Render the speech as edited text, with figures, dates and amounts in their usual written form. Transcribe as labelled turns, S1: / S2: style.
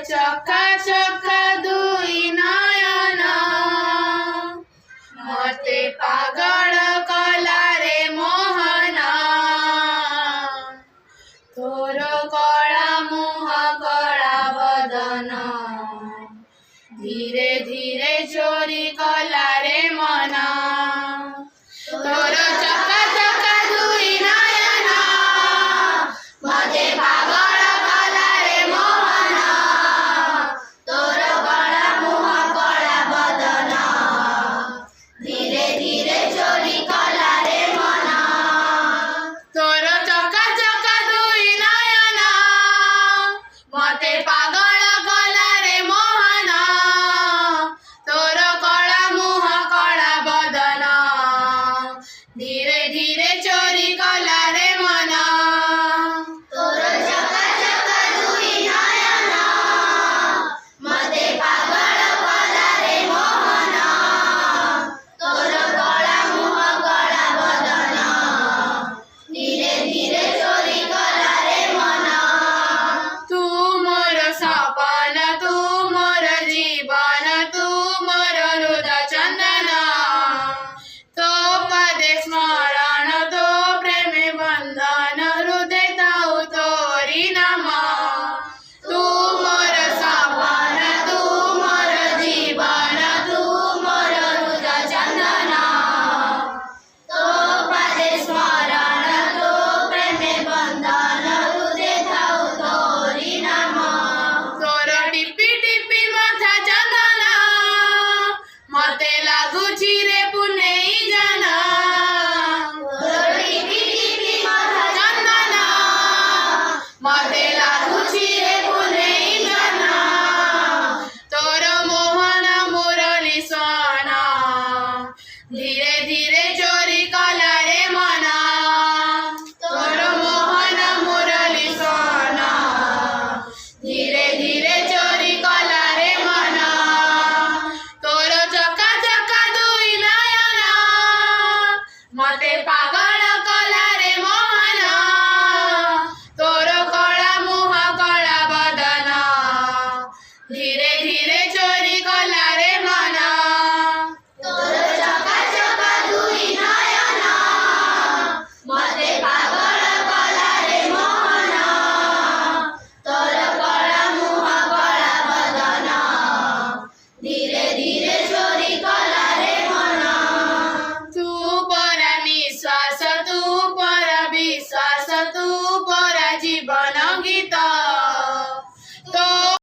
S1: ଚକା ଚକା ଦୁଇ ନୟନ ମତେ ପାଗଳ କଲାରେ ମୋହନ ତୋର କଳା ମୁହଁ କଳା ବଦନ ଧୀରେ ଧୀରେ ଚୋରି କଲାରେ ମନ ତୋର ଚକା ଚକା ଦୁଇ ନୟନ ମତେ ପାଗଳ କଲାରେ ମୋହନ ତୋର କଳା ମୁହଁ କଳା ବଦନ ଧୀରେ ଧୀରେ ଚୋରି କଲାରେ ମନ ତୋର ଚକା ଚକା ଦୁଇ ନୟନ ମତେ ପାଗଳ କଲାରେ ମୋହନ ତୋର କଳା ମୁହଁ କଳା ବଦନ ଧୀରେ ଧୀରେ ଚୋରି କଲାରେ ମନ ତୋର ଚକା ଚକା ଦୁଇ ନୟନ ମତେ ପାଗଳ କଲାରେ ମୋହନ ତୋର କଳା ମୁହଁ କଳା ବଦନ ଧୀରେ ଧୀରେ ଚୋରି କଲାରେ ମନ ତୁ ମୋର ସପନ ତୁ ମୋର ଜୀବନ ତୁ ମୋର ହୃଦ ଚନ୍ଦନ तो पदे स्मरण तो प्रेमे बंधन हृदय ताऊ तोरी नाम तू मोर सपन तू मोर जीवन तू मोर हृदय चंदन तो पदे स्मरण तो प्रेमे बंधन हृदय ताऊ तोरी नाम तोर टिपी टिपी मथा चंदन मते लागुची रे पुनेई जन तोर टिपी टिपी मथा चंदन मते लागुची रे पुनेई जन तोर मोहन मुरली सोन धीरे धीरे चोरी कलारे मन तोर मोहन मुरली सोन धीरे धीरे चोरी कलारे मन तोर चका चका दुई नयन मते पागल कलारे मोहन तोर कला मुह कला बदन धीरे